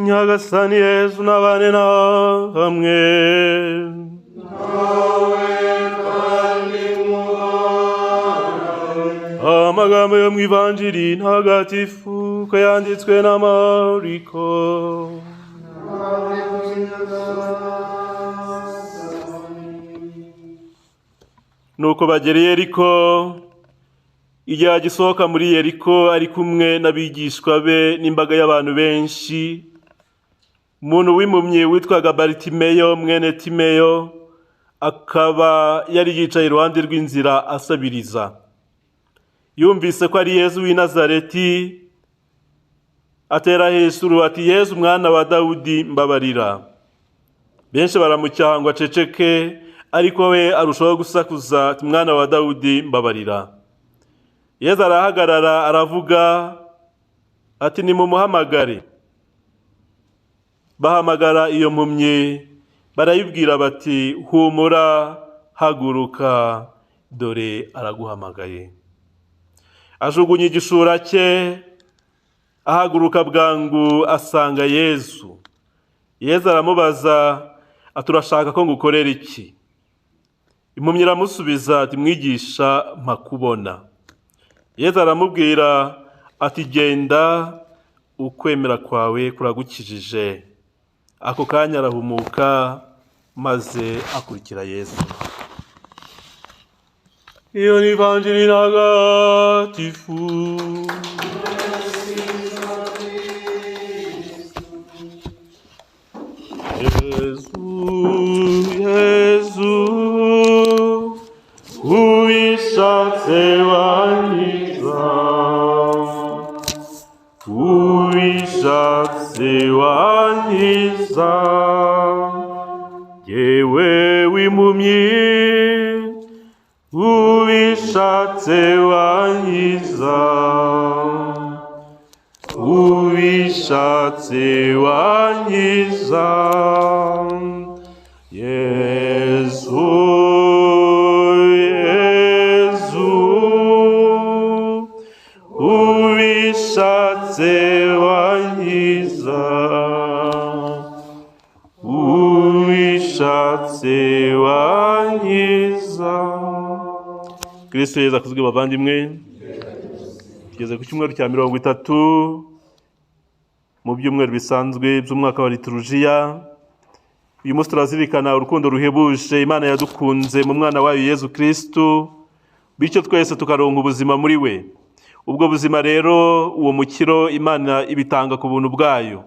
Nyagasani Yesu nabane namwe. Amagambo yo mu Ivanjiri ntagatifu ko yanditswe na Mariko. Nuko bagera i Yeriko, igihe agisohoka muri Yeriko ari kumwe n'abigishwa be n'imbaga y'abantu benshi, umuntu w'impumyi witwaga Baritimeyo mwene Timeyo akaba yari yicaye iruhande rw'inzira asabiriza. Yumvise ko ari Yesu w'i Nazareti, atera hejuru ati, Yesu mwana wa Dawudi mbabarira. Benshi baramucyaha ngo aceceke, ariko we arushaho gusakuza ati, mwana wa Dawudi mbabarira. Yesu arahagarara aravuga ati, nimumuhamagare. Bahamagara iyo mpumyi, barayibwira bati, humura, haguruka, dore araguhamagaye. Ajugunya igishura cye, ahaguruka bwangu asanga Yesu. Yesu aramubaza ati, urashaka ko ngukorera iki? Impumyi iramusubiza ati, mwigisha mpa kubona. Yesu aramubwira ati, genda, ukwemera kwawe kuragukijije. Ako kanya arahumuka maze akurikira Yesu. Iyo ni Ivanjiri ntagatifu. Yesu ubishatse wankiza, ubishatse wankiza, yewe w'impumyi, ubishatse wankiza, ubishatse wankiza, Yesu, Yesu, ubishatse wankiza, ubishatse wankiza. Kristo Yesu akuzwe bavandimwe. Tugeze ku cyumweru cya 30 mu byumweru bisanzwe by'umwaka wa liturujia. Uyu munsi turazirikana urukundo ruhebuje Imana yadukunze mu mwana wayo Yesu Kristo, bityo twese tukaronka ubuzima muri we. Ubwo buzima rero, uwo mukiro Imana ibitanga ku buntu bwayo.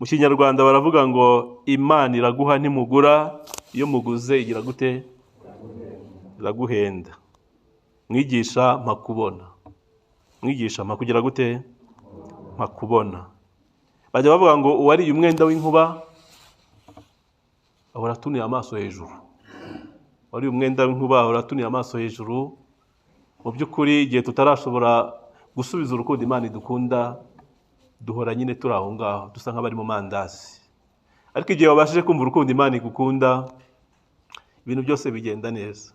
Mu Kinyarwanda baravuga ngo Imana iraguha ntimugura, iyo muguze igira gute? Iraguhenda. Mwigisha mpa kubona. Mwigisha mpa kugira gute? Mpa kubona. Bajya bavuga ngo uwariye umwenda w'inkuba ahora atuniye amaso hejuru. Uwariye umwenda w'inkuba ahora atuniye amaso hejuru. Mu by'ukuri igihe tutarashobora gusubiza urukundo Imana idukunda, duhora nyine turi aho ngaho dusa nk'abari mu mandazi. Ariko igihe wabashije kumva urukundo Imana igukunda, ibintu byose bigenda neza.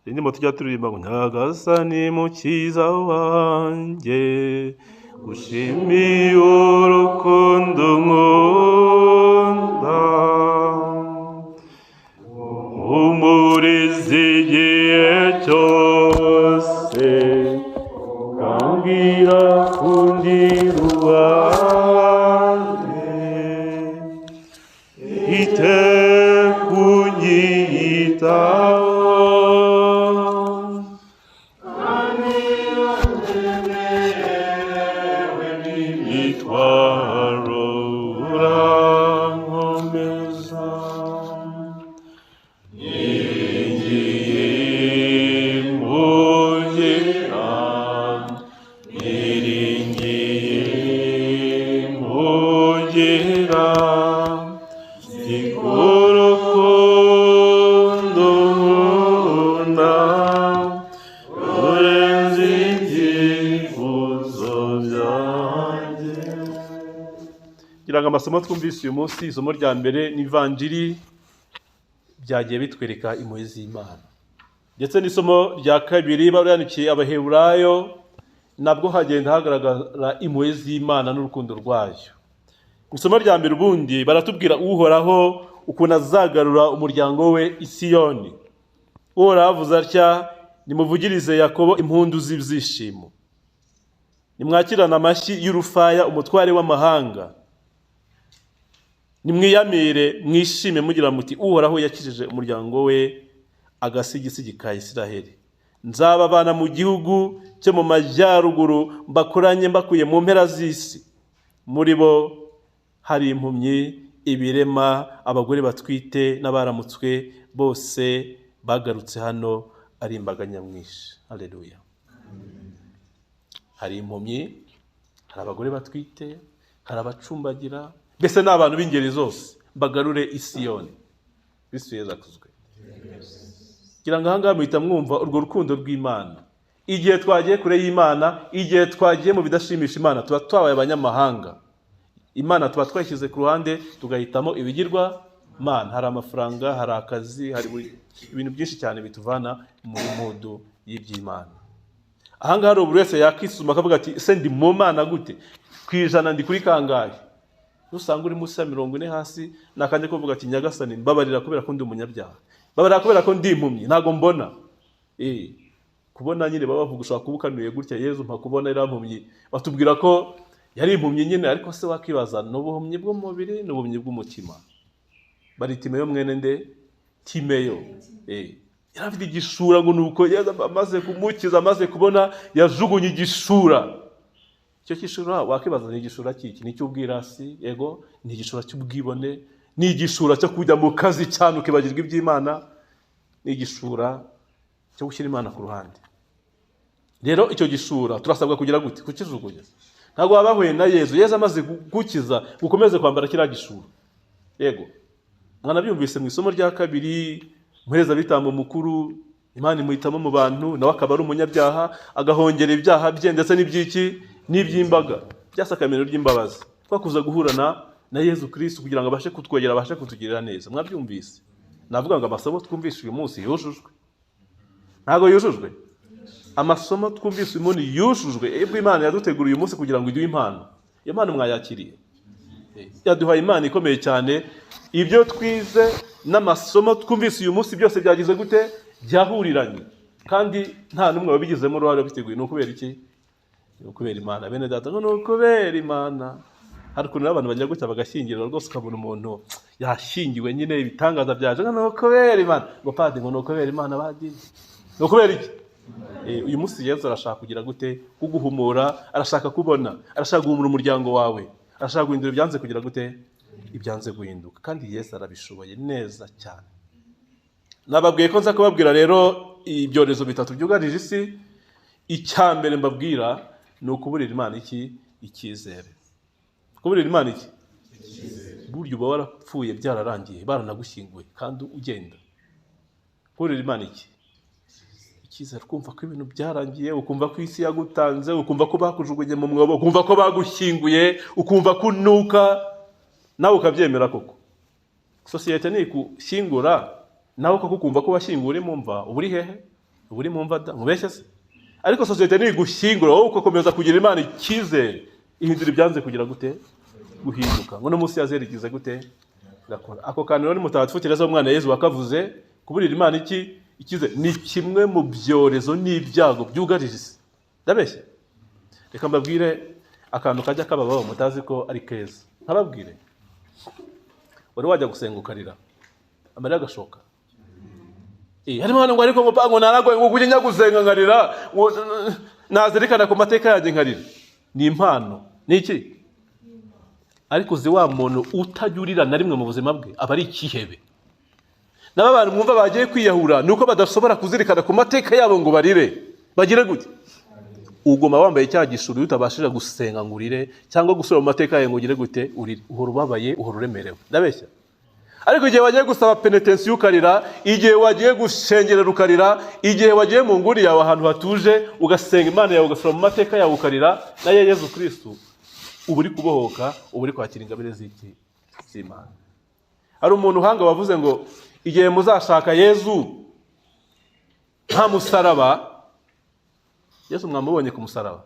Ndimo tujya turirimba ngo Nyagasani mukiza wanjye, ushimiye urukundo nkunda, umurizi igihe cyose, ukambwira kundi ruhande, itekunyitaho, amasomo twumvise uyu munsi, isomo rya mbere ni Ivanjiri, byagiye bitwereka impuhwe z'Imana. Ndetse n'isomo rya kabiri barandikiye Abaheburayo, nabwo hagenda hagaragara impuhwe z'Imana n'urukundo rwayo. Mu isomo rya mbere ubundi baratubwira Uhoraho ukuntu azagarura umuryango we i Siyoni. Uhoraho avuze atya, nimuvugirize Yakobo impundu z'ibyishimo, nimwakirane amashyi y'urufaya umutware w'amahanga, nimwiyamire mwishime mugira muti Uhoraho yakijije umuryango we agasigisigi ka Isiraheli. Nzababana mu gihugu cyo mu majyaruguru, mbakoranye mbakuye mu mpera z'isi. Muri bo hari impumyi, ibirema, abagore batwite n'abaramutswe, bose bagarutse hano ari imbaga nyamwinshi. Haleluya. Hari impumyi, hari abagore batwite, hari abacumbagira, mbese ni abantu b'ingeri zose, bagarure i Siyoni. Kristo Yesu akuzwe. Kugira ngo ahangaha muhita mwumva urwo rukundo rw'Imana. Igihe twagiye kure y'Imana, igihe twagiye mu bidashimisha Imana, tuba twabaye abanyamahanga. Imana tuba twashyize ku ruhande, tugahitamo ibigirwa Mana. Hari amafaranga, hari akazi, hari ibintu byinshi cyane bituvana muri mudu y'iby'Imana. Ahangaha buri wese yakisuma akavuga ati ese ndi mu Mana gute? Ku ijana ndi kuri kangahe? Usanga uri munsi ya 40 hasi, nakanje kuvuga ati Nyagasani mbabarira kubera ko ndi umunyabyaha. Babarira kubera ko ndi impumyi, ntago mbona. Kubona nyine baba bavuga ushaka kubukanuye gutya, Yezu mpa kubona irampumyi. Batubwira ko yari impumyi nyine, ariko se wakibaza n'ubuhumyi bw'umubiri n'ubuhumyi bw'umutima. Bari Timeyo mwene nde? Timeyo. Yarafite igishura ngo nuko amaze kumukiza, amaze kubona yajugunye igishura. Icyo gishura wakibaza ni igishura kiki? Ni cy'ubwirasi, yego, ni igishura cy'ubwibone, ni igishura cyo kujya mu kazi cyane ukibagirwa iby'Imana, ni igishura cyo gushyira Imana ku ruhande. Rero icyo gishura turasabwa kugira gute? Kukijugunya. Ntabwo wabahuye na Yezu. Yezu amaze gukiza, gukomeze kwambara kiriya gishura. Yego. Mwana byumvise mu isomo rya kabiri, muhereza bitambo mukuru, Imana imuhitamo mu bantu, nawe akaba ari umunyabyaha, agahongera ibyaha bye ndetse n'ibyiki n'iby'imbaga. Byasakamiro ry'imbabazi. Twakuza guhurana na Yezu Kristo kugira ngo abashe kutwegera, abashe kutugirira neza. Mwabyumvise. Navuga ngo amasomo twumvise uyu munsi yujujwe. Ntago yujujwe. Amasomo twumvise uyu munsi yujujwe. Ebwe Imana yaduteguriye uyu munsi kugira ngo iduhe impano. Iyo mpano mwayakiriye. Yaduhaye Imana ikomeye cyane. Ibyo twize n'amasomo twumvise uyu munsi byose byagize gute? Byahuriranye. Kandi nta numwe wabigizemo uruhare biteguye. No kubera iki? No kubera Imana. Bene data ngo no kubera Imana. Hari kuntu abantu bajya gutya bagashyingirwa rwose, ukabona umuntu yashyingiwe nyine ibitangaza byaje no kubera Imana. Ngo padi ngo no kubera Imana badi. No kubera iki? Uyu munsi Yesu arashaka kugira gute? Kuguhumura, arashaka kubona, arashaka guhumura umuryango wawe, arashaka guhindura ibyanze kugira gute? Ibyanze guhinduka. Kandi Yesu arabishoboye neza cyane. Nababwiye ko nza kubabwira rero ibyorezo bitatu byugarije isi. Icyambere mbabwira ni ukuburira Imana iki? Icyizere. Kuburira Imana iki? Buryo uba warapfuye byararangiye, baranagushyinguye kandi ugenda. Kuburira Imana iki? Icyizere. Kumva ko ibintu byarangiye, ukumva ko isi yagutanze, ukumva ko bakujugunye mu mwobo, ukumva ko bagushyinguye, ukumva ko unuka, nawe ukabyemera koko. Sosiyete ni kushyingura, nawe koko ukumva ko washyingura mu mva, uburi hehe? Uburi mu mva da, mubeshye se? Ariko sosiyete ni gushyingura, wowe ukomeza kugira Imana icyizere, ihindura ibyanze kugira gute? Guhinduka. Ngo no munsi yazerigize gute? Gakora. Ako kantu rero ni mutagatifu Tereza w'umwana Yezu wakavuze, kuburira Imana iki? Icyizere ni kimwe mu byorezo n'ibyago byugarije isi. Ndabeshye? Reka mbabwire akantu kajya kababaho mutazi ko ari keza. Nkababwire. Wari wajya gusenga ukarira, amarira agashoka. Harimo hano ngo ariko mupango naragoye ngo kujya gusenga nkarira, nazirikana ku mateka yanjye nkarira. Ni impano. Ni iki? Ariko uzi wa muntu utajurira na rimwe mu buzima bwe aba ari ikihebe. Naba abantu mwumva bagiye kwiyahura nuko badashobora kuzirikana ku mateka yabo ngo barire. Bagire gute? Ugoma wambaye cya gishuru utabashije gusenga ngo urire, cyangwa gusura mu mateka yawe ngo ugire gute? Urire. Uhora ubabaye, uhora uremerewe. Ndabeshya? Ariko igihe wagiye gusaba penitence ukarira, igihe wagiye gushengerera ukarira, igihe wagiye mu nguri yawe ahantu hatuje ugasenga Imana yawe, ugasura mu mateka yawe ukarira, na Yezu Kristo uba uri kubohoka, uba uri kwakira ingabire z'iki? Z'Imana. Hari umuntu uhanga wavuze ngo igihe muzashaka Yezu nta musaraba, Yesu mwamubonye ku musaraba.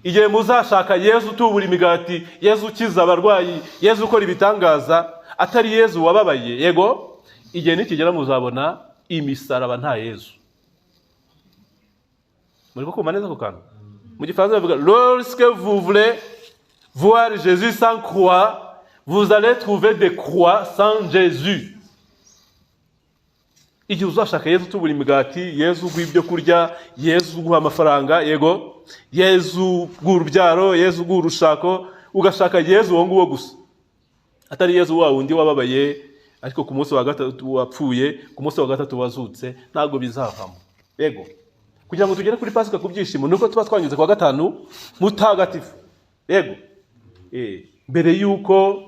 igihe muzashaka Yesu utubura imigati, Yesu ukiza abarwayi, Yesu ukora ibitangaza, atari Yesu wababaye, yego, igihe nikigera muzabona imisaraba nta Yesu. Muri ko kumva neza ku kantu? Mu gifaransa bavuga lorsque vous voulez voir Jésus sans croix, vous allez trouver des croix sans Jésus. Igihe uzashaka Yesu utubura imigati, Yesu uguha ibyo kurya, Yesu uguha amafaranga, yego, Yesu uguha urubyaro, Yesu uguha urushako, ugashaka Yesu uwo nguwo gusa, atari Yesu wa wundi wababaye ariko ku munsi wa gatatu wapfuye, ku munsi wa gatatu wazutse, ntabwo bizavamo. Yego, kugira ngo tugere kuri Pasika ku byishimo nuko tuba twanyuze kwa gatanu mutagatifu. Yego, mbere yuko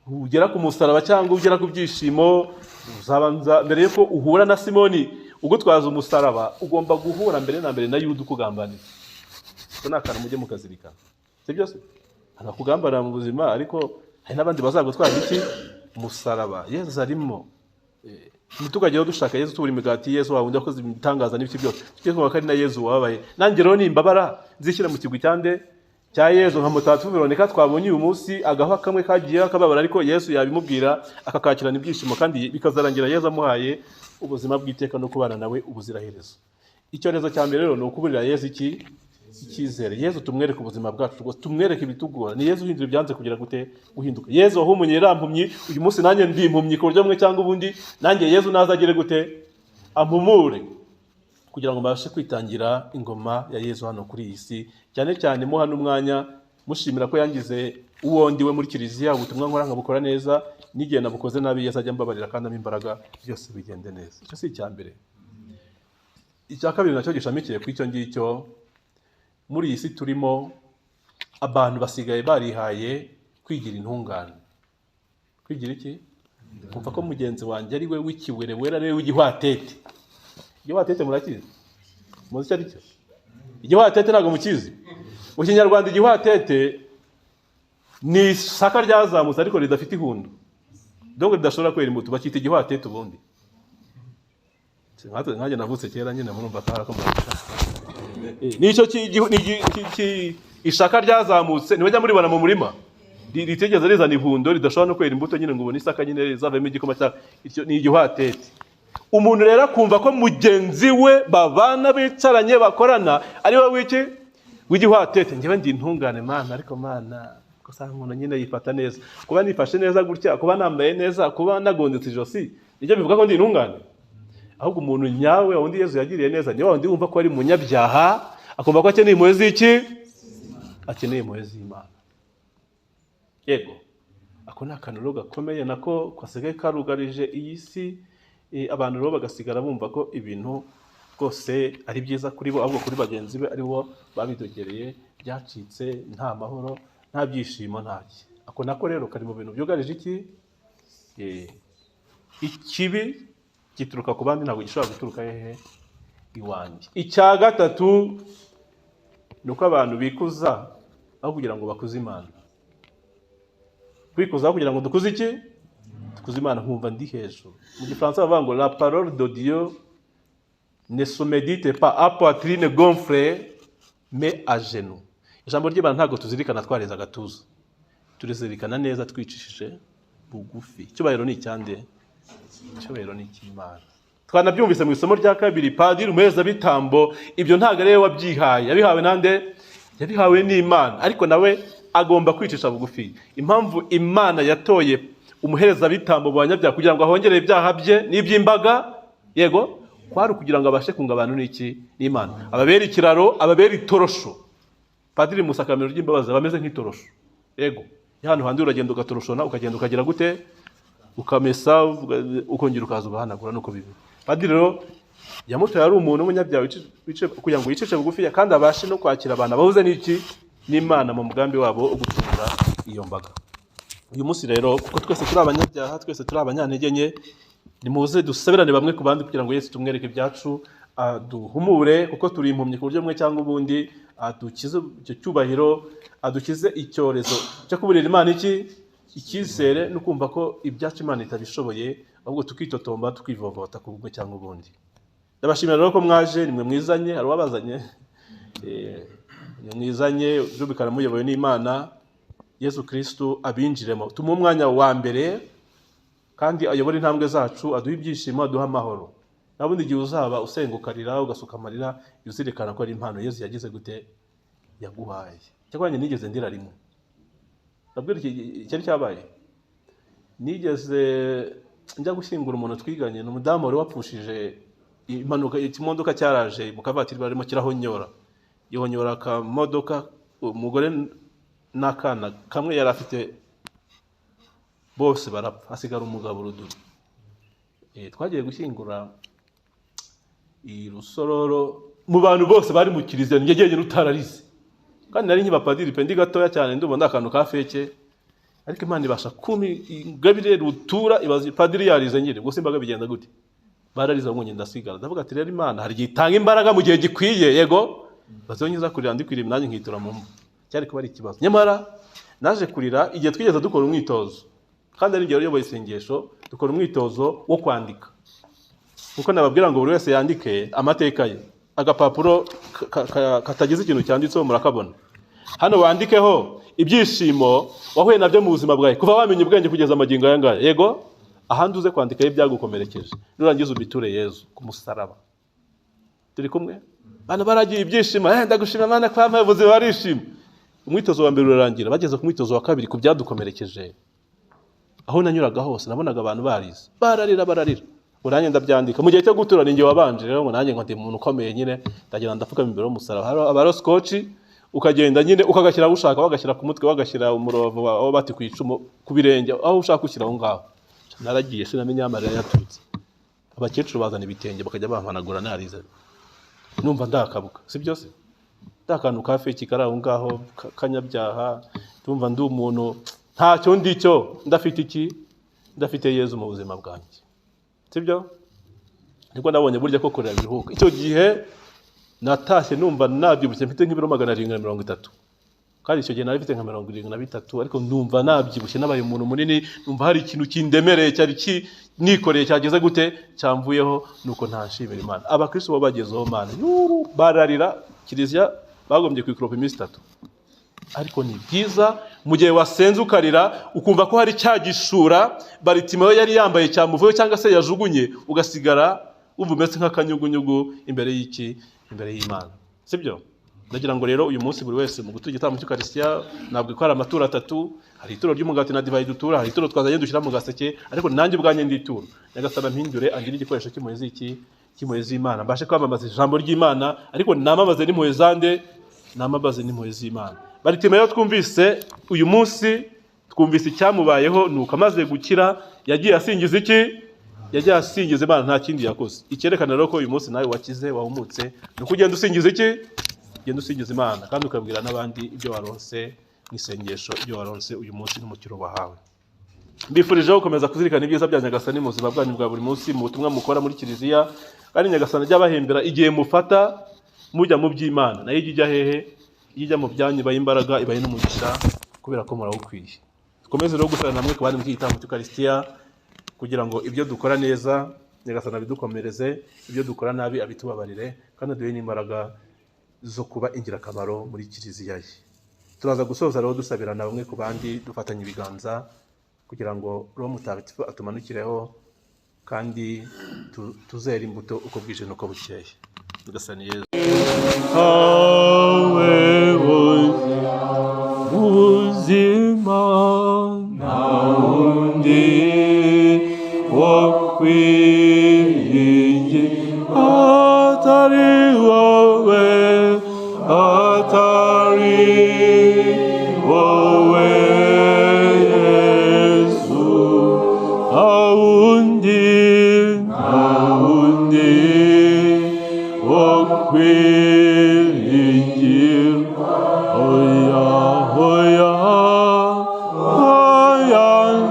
ugera ku musaraba cyangwa ugera ku byishimo, uzabanza mbere yuko uhura na Simoni ugutwaza umusaraba, ugomba guhura mbere na mbere na Yuda ukugambanira. Ko nakana mujye mukazirikana, si byose anakugambanira mu buzima, ariko hari n'abandi bazagutwaza iki? Umusaraba. Yesu arimo. Ntitugajyeho dushaka Yesu tubura imigati, Yesu wa wundi wakoze ibitangaza n'ibiki byose, tujye kumva ko ari na Yesu wababaye. Nanjye rero nimbabara nzishyira mu kigwi cyande cya Yesu nka Mutagatifu Veronika twabonye uyu munsi, agaha kamwe kagiye akababara, ariko Yesu yabimubwira akakakirana ibyishimo, kandi bikazarangira Yesu amuhaye ubuzima bw'iteka no kubana nawe ubuziraherezo. Icyorezo cya mbere rero ni ukuburira Yesu iki? Icyizere. Yesu tumwereke ubuzima bwacu rwose, tumwereke ibitugora. Ni Yesu uhindura ibyanze kugira gute guhinduka. Yesu wahumuye yarampumyi, uyu munsi nanjye ndi impumyi ku buryo bumwe cyangwa ubundi, nanjye Yesu nazagire gute? Ampumure, kugira ngo mbashe kwitangira ingoma ya Yesu hano kuri iyi si. Cyane cyane mo hano umwanya mushimira ko yangize uwo ndiwe muri kiliziya, ubutumwa nkora nkabukora neza, n'igihe nabukoze nabi Yesu ajya mbabarira kandi ampa imbaraga byose bigende neza. Icyo si icya mbere. Icya kabiri nacyo gishamikiye ku icyo ngicyo, muri iyi si turimo abantu basigaye barihaye kwigira intungane. Kwigira iki? Kumva ko mugenzi wanjye ari we w'ikiwerewera, ari we w'igihwatete. Igihwatete murakizi? Muzi icyo ari cyo? Igihwatete ntabwo mukizi? Mu Kinyarwanda igihwatete ni isaka ryazamutse ariko ridafite ihundo, donc ridashobora kwera imbuto, bakita igihwatete ubundi. Nkanjye navutse kera nyine murumva karakomeye. Nicyo ishaka ryazamutse, niwajya muribona mu murima ritegeze rizana ihundo, ridashobora no kwera imbuto nyine ngo ubone isaka nyine rizavamo igikoma cya, ni igihwatete. Umuntu rero akumva ko mugenzi we babana bicaranye bakorana ari we wiki w'igihwatete. Njyewe ndi intungane Mana, ariko Mana ko sanga umuntu nyine yifata neza, kuba nifashe neza gutya, kuba nambaye neza, kuba nagondetse ijosi, nibyo bivuga ko ndi intungane? Ahubwo umuntu nyawe wundi Yesu yagiriye neza ni wundi wumva ko ari munyabyaha, akumva ko akeneye impuhwe z'iki? Akeneye impuhwe z'Imana. Yego, ako ni akantu gakomeye nako kwasigaye karugarije iyi si. Abantu rero bagasigara bumva ko ibintu rwose ari byiza kuri bo, ahubwo kuri bagenzi be ari bo babidogereye, byacitse, nta mahoro, nta byishimo, ntaki. Ako nako rero kari mu bintu byugarije iki? Ikibi gituruka ku bandi, ntabwo gishobora guturuka hehe? Iwanjye. Icya gatatu ni uko abantu bikuza aho kugira ngo bakuze Imana. Kwikuza aho kugira ngo dukuze iki? Dukuze Imana. Nkumva ndi hejuru. Mu Gifaransa bavuga ngo la parole de Dieu ne se médite pas à poitrine gonflée mais à genoux. Ijambo ry'Imana ntabwo tuzirikana twareza agatuza, turizirikana neza twicishije bugufi. Icyubahiro ni icyande? Icyubahiro ni icy'Imana. Twanabyumvise mu isomo rya kabiri, Padiri umuherezabitambo ibyo ntabwo ari we wabyihaye. Yabihawe nande? Yabihawe n'Imana, ariko nawe agomba kwicisha bugufi. Impamvu Imana yatoye umuherezabitambo mu banyabyaha kugira ngo ahongere ibyaha bye n'iby'imbaga, yego, kwari kugira ngo abashe kunga abantu n'iki? N'Imana. Ababera ikiraro, ababera itorosho. Padiri mu sakramento ry'imbabazi bameze nk'itorosho. Yego, hano handi uragenda ugatoroshona, ukagenda ukagira gute? Ukamesa, ukongera ukaza ugahanagura, nuko bibi. Padiri rero yamutoye ari umuntu w'umunyabyaha kugira ngo yicishe bugufi kandi abashe no kwakira abantu bahuze n'iki? N'Imana mu mugambi wabo wo gucungura iyo mbaga. Uyu munsi rero kuko twese turi abanyabyaha, twese turi abanyantege nke, nimuze dusabirane bamwe ku bandi kugira ngo Yesu tumwereke ibyacu, aduhumure kuko turi impumyi ku buryo bumwe cyangwa ubundi, adukize icyo cyubahiro, adukize icyorezo cyo kuburira Imana iki? Icyizere no kumva ko ibyacu Imana itabishoboye, ahubwo tukitotomba tukivovota ku bumwe cyangwa ubundi. Ndabashimira rero ko mwaje, nimwe mwizanye, hari wabazanye mwizanye byumvikana muyobowe n'Imana Yesu Kristo abinjiremo tumuhe umwanya wa mbere kandi ayobora intambwe zacu aduha ibyishimo aduha amahoro. Nabundi igihe uzaba usenga ukarira ugasuka amarira uzirikana ko ari impano Yesu yagize gute yaguhaye. Cyangwa nigeze ndira rimwe nabwira cyari cyabaye nigeze njya gushyingura umuntu twiganye n'umudamu wari wapfushije impanuka ikimodoka cyaraje mu kavatiri barimo kirahonyora yihonyora ka modoka umugore n'akana kamwe yari afite bose barapfa hasigara umugabo uruduru. Twagiye gushyingura i Rusororo mu bantu bose bari mu kiliziya njyegeje rutararize kandi nari nkibapadiri pe ndi gatoya cyane ndumva ndakantu ka feke ariko Imana ibasha gabire rutura ibazi padiri yarize nyine gusa imbaga bigenda gute barariza ngo ndasigara ndavuga ati rero Imana hari gitanga imbaraga mu gihe gikwiye yego bazonyiza kurira ndikwira nanjye nkitura mu mba cyari kuba ari ikibazo nyamara naje kurira igihe twigeze dukora umwitozo kandi ari igihe uyoboye isengesho dukora umwitozo wo kwandika kuko nababwira ngo buri wese yandike amateka ye agapapuro katagize ikintu cyanditseho murakabona hano wandikeho ibyishimo wahuye nabyo mu buzima bwawe kuva wamenye ubwenge kugeza amagingo aya ngaya yego ahandi uze kwandikaho ibyagukomerekeje nurangiza ubiture Yesu ku musaraba. Turi kumwe bana baragiye ibyishimo ndagushima Mana kwa mpavuze barishima. Umwitozo wa mbere urarangira bageze ku mwitozo wa kabiri ku byadukomerekeje aho nanyuraga hose nabonaga abantu barize bararira uranye ndabyandika mu gihe cyo gutura ninjye wabanje rero ngo nanjye ngo ndi umuntu ukomeye nyine ndagenda ndapfuka imbere y'umusaraba abaro scotch ukagenda nyine ukagashyira ushaka wagashyira ku mutwe wagashyira umurovo aho bati ku icumu ku birenge aho ushaka gushyira aho ngaho. Naragiye sinamenye amarira yaturutse abakecuru bazana ibitenge bakajya bampanagura narize numva ndakabuka si byose ndakantu ka feki kari aho ngaho kanyabyaha tumva ndi umuntu ntacyo ndicyo ndafite iki ndafite Yesu mu buzima bwanjye sibyo niko nabonye burya ko kurira biruhuka. Icyo gihe natashye numva nabyibushye mfite nk'ibiro 730 kandi icyo gihe nari mfite nka 73 ariko ndumva nabyibushye nabaye umuntu munini numva hari ikintu kindemereye cyari nikoreye cyageze gute cyamvuyeho nuko ntashimira Imana. Abakristo bo bagezeho Mana bararira kiliziya bagombye kwikropa iminsi 3 ariko ni byiza mu gihe wasenze ukarira ukumva ko hari cyagishura Baritimeyo yari yambaye cyamuvuye cyangwa se yajugunye ugasigara umvumetse nk'akanyugunyugu imbere y'Imana sibyo. Ndagira ngo rero uyu munsi buri wese mu gutugira igitambo cy'Ukaristiya nabwo ko ari amaturo 3 hari ituro ry'umugati na divayi dutura hari ituro twazanye dushyira mu gaseke ariko nanjye ubwanye ndituro nyagasaba mpindure angire igikoresho cy'impuhwe z'Imana mbashe kwamamaza ijambo ry'Imana ariko namamaze n'impuhwe zande namamaze n'impuhwe z'Imana. Baritimeyo twumvise uyu munsi twumvise icyamubayeho nuko amaze gukira yagiye asingiza iki yagiye asingiza Imana nta kindi yakoze. Icyerekana rero ko uyu munsi nawe wakize wahumutse nuko ugenda usingiza iki genda usingiza Imana kandi ukabwira n'abandi ibyo waronse n'isengesho ibyo waronse uyu munsi n'umukiro wahawe. Mbifurije gukomeza kuzirikana ibyiza bya Nyagasani mu buzima bwanyu bwa buri munsi mu butumwa mukora muri kiliziya kandi Nyagasani ajya bahembera igihe mufata mujya mu by'Imana nayo ijya hehe ijya mu byanyu ibaye imbaraga ibaye n'umugisha kubera ko murawukwiye. Dukomeze rero gusana namwe kubandi mu gitambo cy'Ukaristiya kugira ngo ibyo dukora neza Nyagasani abidukomereze ibyo dukora nabi abitubabarire kandi aduhe n'imbaraga zo kuba ingirakamaro muri kiliziya ye. Turaza gusoza rero dusabirana bamwe ku bandi dufatanya ibiganza kugira ngo Roho Mutagatifu atumanukireho kandi tuzere imbuto uko bwije nuko bukeye. Nyagasani Yesu ubuzima nta wundi wo kwiringira atari wowe Yesu nta wundi wo kwiringira oya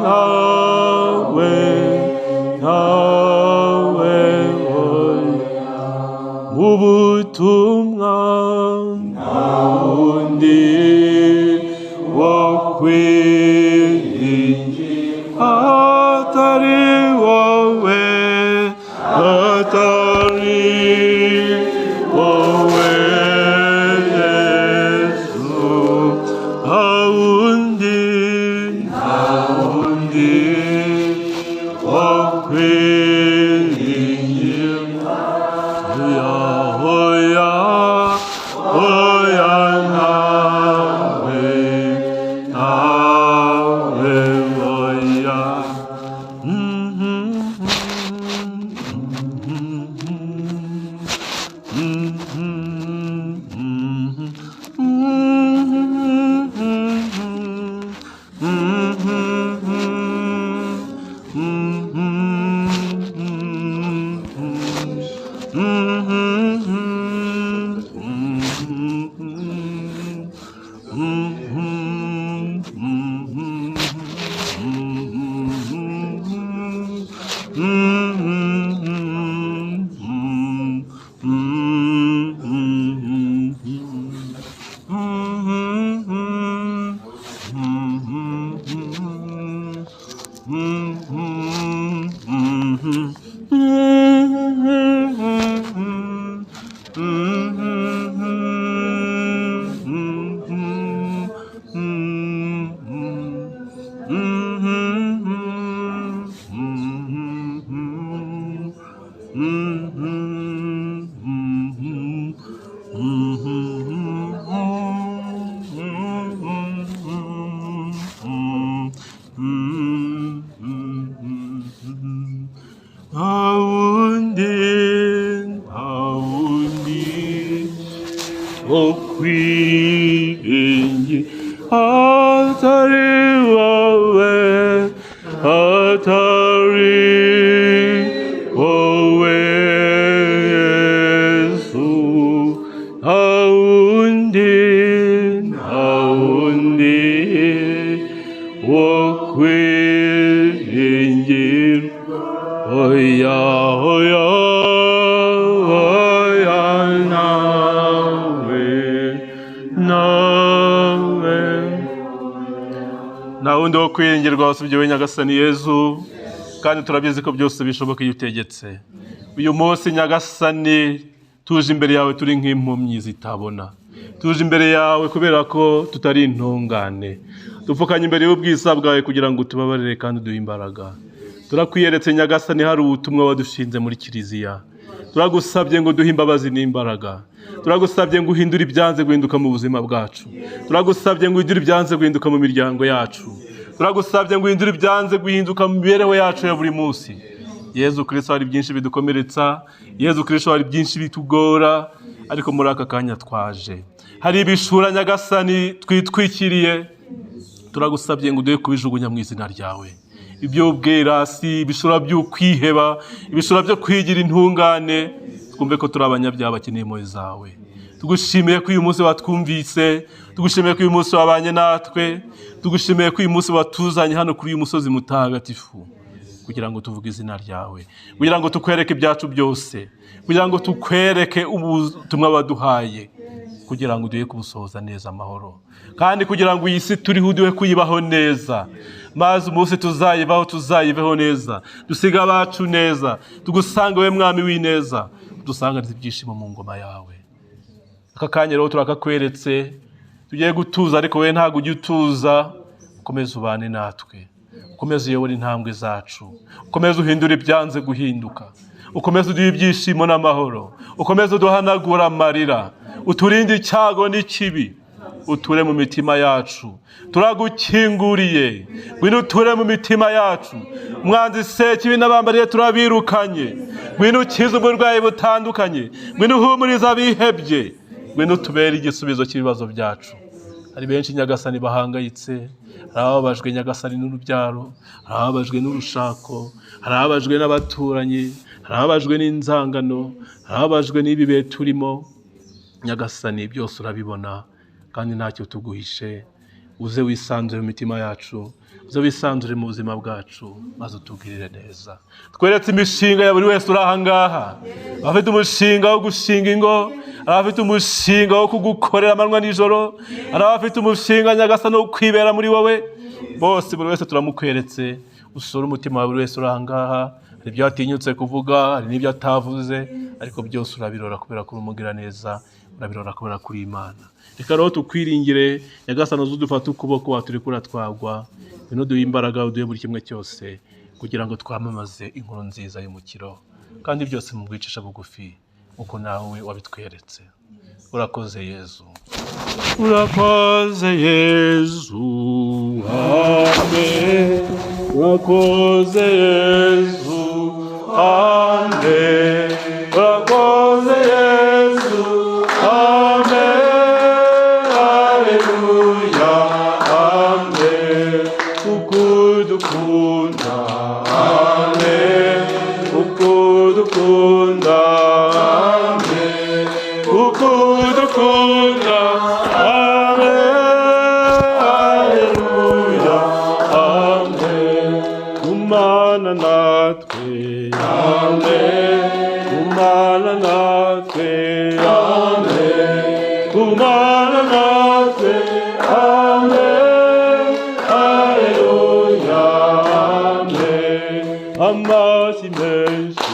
nawe ubutumwa nta wundi wo kwiringira atari wowe Yesu okwiringi atari wowe, atari wowe Yesu, ntawundi wokwiringirwa, oya oya oya nawe nta wundi wo kwiringirwa wasibye we Nyagasani Yezu, kandi turabizi ko byose bishoboka iyo utegetse. Uyu munsi Nyagasani tuje imbere yawe turi nk'impumyi zitabona, tuje imbere yawe kubera ko tutari intungane, dupfukanye imbere y'ubwiza bwawe kugira ngo tubabarire kandi duhe imbaraga. Turakwiyeretse Nyagasani, hari ubutumwa wadushinze muri kiliziya, turagusabye ngo duhe imbabazi n'imbaraga, turagusabye ngo uhindure ibyanze guhinduka mu buzima bwacu, turagusabye ngo uhindure ibyanze guhinduka mu miryango yacu, turagusabye ngo uhindure ibyanze guhinduka mu mibereho yacu ya buri munsi. Yezu Kristo, hari byinshi bidukomeretsa, Yezu Kristo, hari byinshi bitugora, ariko muri aka kanya twaje, hari ibishura Nyagasani twitwikiriye, turagusabye ngo uduhe kubijugunya mu izina ryawe. Ibyo bwerasi, ibishura by'ukwiheba, ibishura byo kwigira intungane, twumve ko turi abanyabyaha bakeneye impuhwe zawe. Tugushimiye ko uyu munsi watwumvise, tugushimiye ko uyu munsi wabanye natwe, tugushimiye ko uyu munsi watuzanye hano kuri uyu musozi mutagatifu, kugira ngo tuvuge izina ryawe, kugira ngo tukwereke ibyacu byose, kugira ngo tukwereke ubutumwa waduhaye, kugira ngo uduhe kubusohoza neza amahoro, kandi kugira ngo iyi si turiho uduhe kuyibaho neza, maze umunsi tuzayiveho neza, dusiga abacu neza, tugusange we Mwami w'ineza, dusanganize ibyishimo mu ngoma yawe. Aka kanya rero turakakweretse, tugiye gutuza, ariko we ntabwo ujya utuza. Ukomeze ubane natwe, ukomeze uyobore intambwe zacu, ukomeze uhindure ibyanze guhinduka, ukomeze uduhe ibyishimo n'amahoro, ukomeze uduhanagura amarira, uturinde icyago n'ikibi, uture mu mitima yacu. Turagukinguriye, ngwino uture mu mitima yacu. Mwanzi sekibi n'abambariye turabirukanye, ngwino ukize uburwayi butandukanye, ngwino uhumurize abihebye, ngwino utubere igisubizo cy'ibibazo byacu. Hari benshi Nyagasani bahangayitse, hari ababajwe Nyagasani n'urubyaro, hari ababajwe n'urushako, hari ababajwe n'abaturanyi, hari ababajwe n'inzangano, hari ababajwe n'ibi bihe turimo. Nyagasani byose urabibona, kandi ntacyo tuguhishe. Uze wisanzure mu mitima yacu, uze wisanzure mu buzima bwacu, maze utugirire neza. Tweretse imishinga ya buri wese uri aha ngaha, abafite umushinga wo gushinga ingo, abafite umushinga wo kugukorera amanywa n'ijoro, abafite umushinga Nyagasani wo kwibera muri wowe, bose buri wese turamukweretse. Usura umutima wa buri wese uri aha ngaha, hari ibyo atinyutse kuvuga, hari n'ibyo atavuze, ariko byose urabirora kubera ko urumugira neza, urabirora kubera kuri Imana. Reka rero tukwiringire Nyagasani, uzudufata ukuboko waturekura twagwa, bino duhe imbaraga, uduhe buri kimwe cyose, kugira ngo twamamaze inkuru nziza y'umukiro, kandi byose mu bwicisha bugufi uko nawe wabitweretse. Urakoze Yezu, urakoze Yezu, amen. Urakoze Yezu, amen. Urakoze Yezu, amen. Haleluya, amen. Ukudukunda, amen. Ukudukunda, amen. Ukudukunda, amen. kumana natwe, kumana natwe, kumana natwe, haleluya, amashyi menshi,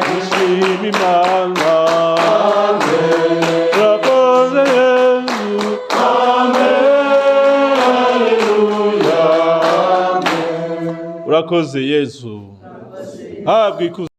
dushima Imana, urakoze Yesu, haleluya, urakoze Yesu, habwa ikuzo.